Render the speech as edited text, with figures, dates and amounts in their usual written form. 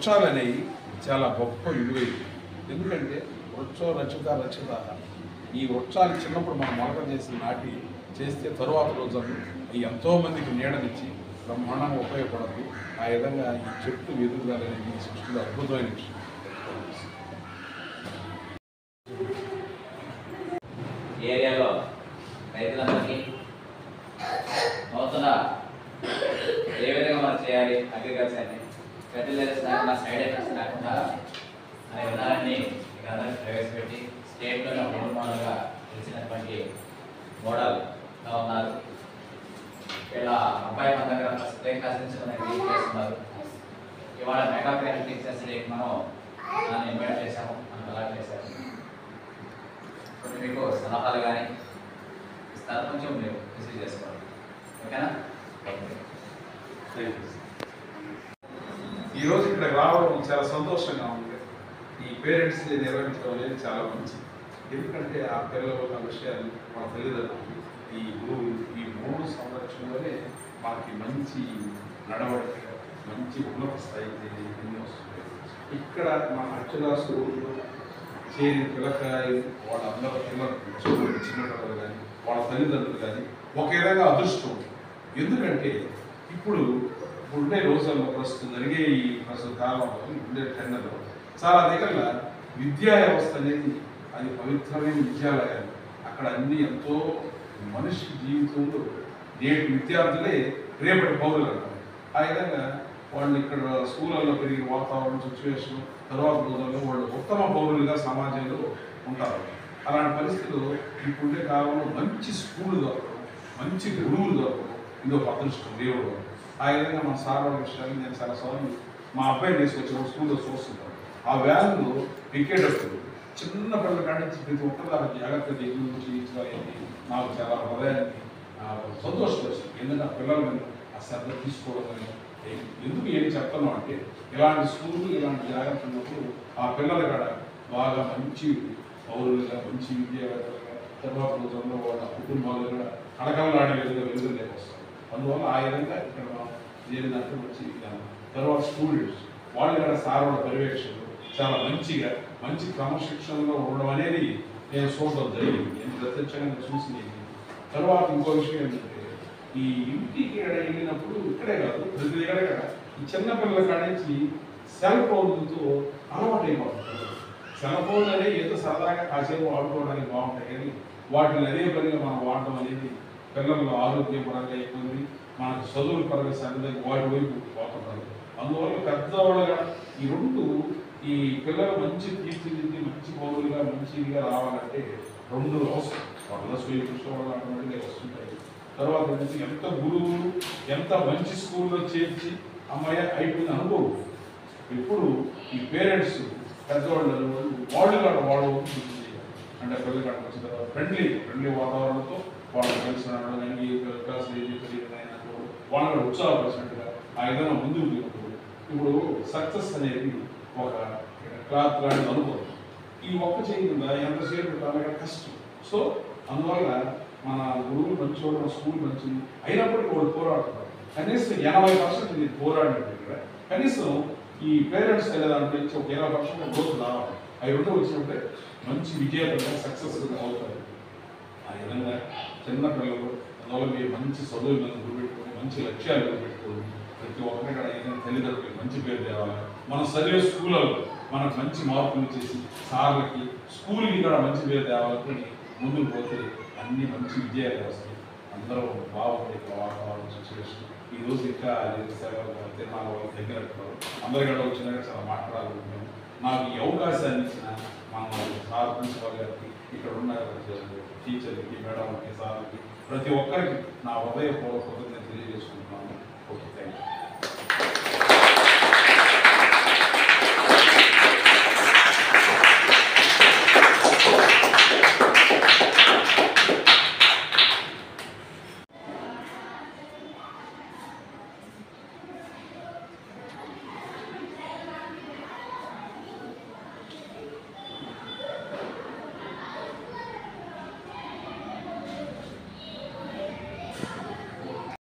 వృక్షాలు అనేవి చాలా గొప్ప విలువైనవి. ఎందుకంటే వృక్షో రచిత రచిత, ఈ వృక్షాలు చిన్నప్పుడు మనం మొలక చేసి నాటి చేస్తే తరువాత రోజుల్లో అవి ఎంతోమందికి నీడనిచ్చి బ్రహ్మాండంగా ఉపయోగపడదు. ఆ విధంగా ఈ చెట్టు ఎదుగుదల అనేది ఈ సృష్టిలో అద్భుతమైన విషయం. ఏరియాలో రైతులందరికీ నూతన ఏ విధంగా మనం చేయాలి అగ్రికల్చర్ని, ఫెర్టిలైజర్స్ లేకుండా, సైడ్ ఎఫెక్ట్స్ లేకుండా అనే విధానాన్ని మీకు అందరికీ ప్రవేశపెట్టి స్టేట్లో రోల్ మోడల్గా తెలిసినటువంటి మోడల్గా ఉన్నారు. వీళ్ళ అబ్బాయి మన దగ్గర స్ప్రే క్లాసెస్ చేస్తున్నారు. ఇవాళ మెగా పేరెంట్ టీచర్స్ డే మనం దాన్ని ఇన్వైట్ చేశాము, మనం అలాట్ చేశాము. కొన్ని మీకు సలహాలు కానీ ఇస్తారు, కొంచెం మీరు రిసీవ్ చేసుకోవాలి. ఓకేనా? ఈరోజు ఇక్కడ రావడం చాలా సంతోషంగా ఉంది. ఈ పేరెంట్స్ డే నిర్వహించడం అనేది చాలా మంచిది. ఎందుకంటే ఆ పిల్లలు ఆ విషయాలు మన తల్లిదండ్రులు ఈ గురువు ఈ 3 సంవత్సరంలోనే మనకి మంచి నడవడిక, మంచి ఉన్నత స్థాయికి ఎన్ని వస్తున్నాయి. ఇక్కడ మన అక్షరాసు చేరి పిల్లకాయలు వాళ్ళందరూ పిల్లలు చిన్నపిల్లలు కానీ వాళ్ళ తల్లిదండ్రులు కానీ ఒక విధంగా అదృష్టం. ఎందుకంటే ఇప్పుడు ఉండే రోజుల్లో ప్రస్తుతం జరిగే ఈ ప్రస్తుత కాలంలో ఉండే టెండర్లో చాలా దగ్గర విద్యా వ్యవస్థ అనేది అది పవిత్రమైన విద్యాలయాలు. అక్కడ అన్ని ఎంతో మనిషి జీవితంలో నేటి విద్యార్థులే రేపటి పౌరులు అంటారు. ఆ విధంగా వాళ్ళు ఇక్కడ స్కూళ్ళల్లో పెరిగిన వాతావరణం, సిచ్యువేషన్, తర్వాత రోజుల్లో వాళ్ళు ఉత్తమ పౌరులుగా సమాజంలో ఉంటారు. అలాంటి పరిస్థితుల్లో ఇప్పుడుండే కాలంలో మంచి స్కూళ్ళు దొరకడం, మంచి గురువులు దొరకడం ఇది ఒక అదృష్టం దేవుడు. ఆ విధంగా మన సార్ విషయాన్ని నేను చాలా సార్లు మా అబ్బాయిని తీసుకొచ్చి స్కూల్లో చూస్తుంటాను. ఆ వ్యాన్లు ఎక్కేటప్పుడు చిన్న పిల్లల కాడి నుంచి ప్రతి ఒక్కరు దాని జాగ్రత్త ఎదురు నుంచి నాకు చాలా హృదయానికి సంతోషం వచ్చింది. ఎందుకంటే ఆ పిల్లల మీద ఆ శ్రద్ధ తీసుకోవడం కానీ ఎందుకు ఏం చెప్తాను అంటే ఇలాంటి స్కూళ్ళు ఇలాంటి జాగ్రత్త ఉన్నప్పుడు ఆ పిల్లల కాడ బాగా మంచి పౌరులుగా, మంచి విద్యావేత్తలుగా, తర్వాత రోజుల్లో వాళ్ళ కుటుంబాలు కూడా కడకలలాడే విధంగా వెలుగులోకి వస్తారు. అందువల్ల ఆ విధంగా ఇక్కడ చేరినట్టు మంచి విధానం. తర్వాత స్టూడెంట్స్ వాళ్ళు కూడా సార్ వాళ్ళ పర్యవేక్షణలు చాలా మంచిగా మంచి క్రమశిక్షణలో ఉండడం అనేది నేను చూడడం జరిగింది. నేను ప్రత్యక్షంగా చూసింది. తర్వాత ఇంకో విషయం ఏంటంటే ఈ ఇంటికి వెళ్ళినప్పుడు ఇక్కడే కాదు ప్రతి దగ్గర కూడా ఈ చిన్నపిల్లల కాడ నుంచి సెల్ ఫోన్లతో అలవాటు అయిపోతుంది. సెల్ ఫోన్ అనేది ఏదో సరదాగా కాసేపు వాడుకోవడానికి బాగుంటాయి కానీ వాటిని అదే పనిగా మనం వాడడం అనేది పిల్లల్లో ఆరోగ్యపరంగా అయిపోయింది, మనకు చదువుల పరంగా సరిగ్గా వాటి వైపు పోతున్నారు. అందువల్ల పెద్దవాళ్ళుగా ఈ రెండు ఈ పిల్లలు మంచి తీర్చిదిద్ది మంచి పౌరులుగా మంచిగా రావాలంటే 2 అవసరం. వాళ్ళ శ్రీకృష్ణ వాళ్ళు అటువంటి వస్తుంటాయి. తర్వాత ఎంత గురువులు ఎంత మంచి స్కూల్లో చేర్చి అమ్మాయి అయిపోయింది అనుకోవు. ఇప్పుడు ఈ పేరెంట్స్ పెద్దవాళ్ళు వాళ్ళు కూడా వాళ్ళు అంటే పిల్లలు కాడ వచ్చిన తర్వాత ఫ్రెండ్లీ వాతావరణంతో వాళ్ళు కలిసి వాళ్ళు ఉత్సాహపరిచినట్టుగా ఆ విధంగా ముందుకు వెళ్ళినప్పుడు ఇప్పుడు సక్సెస్ అనేది ఒక క్లాత్ లాంటి అనుభవం. ఈ ఒక్క చేయకుండా ఎంతసేపు అలాగే కష్టం. సో అందువల్ల మన గురువులు మంచి మన స్కూల్ మంచిది అయినప్పటికీ వాళ్ళు పోరాడుతున్నారు. కనీసం 80% ఇది పోరాడినట్టు ఇక్కడ కనీసం ఈ పేరెంట్స్ దాంట్లో నుంచి ఒక 20% గ్రోత్ రావాలి. అవి రెండు వచ్చినప్పుడే మంచి విజేతగా సక్సెస్ఫుల్గా అవుతారు. ఆ విధంగా చిన్న పిల్లలు అందువల్ల మీరు మంచి చదువులు మీద గురిపెట్టుకొని మంచి లక్ష్యాలు గురిపెట్టుకొని ప్రతి ఒక్కరి కూడా ఏదైనా తల్లిదండ్రులకి మంచి పేరు తేవాలి. మనం చదివే స్కూళ్ళలో మనకు మంచి మార్పులు చేసి సార్లకి స్కూల్కి కూడా మంచి పేరు తేవాలని ముందుకు పోతే అన్ని మంచి విజయాలు వస్తాయి. అందరూ బాగుంటాయి. వాతావరణం సిచ్యువేషన్ ఈరోజు ఇంకా తిరునాళ్ళ వాళ్ళు దగ్గరట్టున్నారు. అందరికీ వచ్చినా చాలా మాట్లాడాలనుకుంటున్నాను. నాకు ఈ అవకాశాన్ని ఇచ్చిన మన సార్ ప్రిన్సిపాల్ గారికి, ఇక్కడ ఉన్న టీచర్లకి, మేడంకి, సార్లకి ప్రతి ఒక్కరికి నా హృదయపూర్వక కృతజ్ఞతలు తెలియజేసుకుంటున్నాను. Okay, thank you.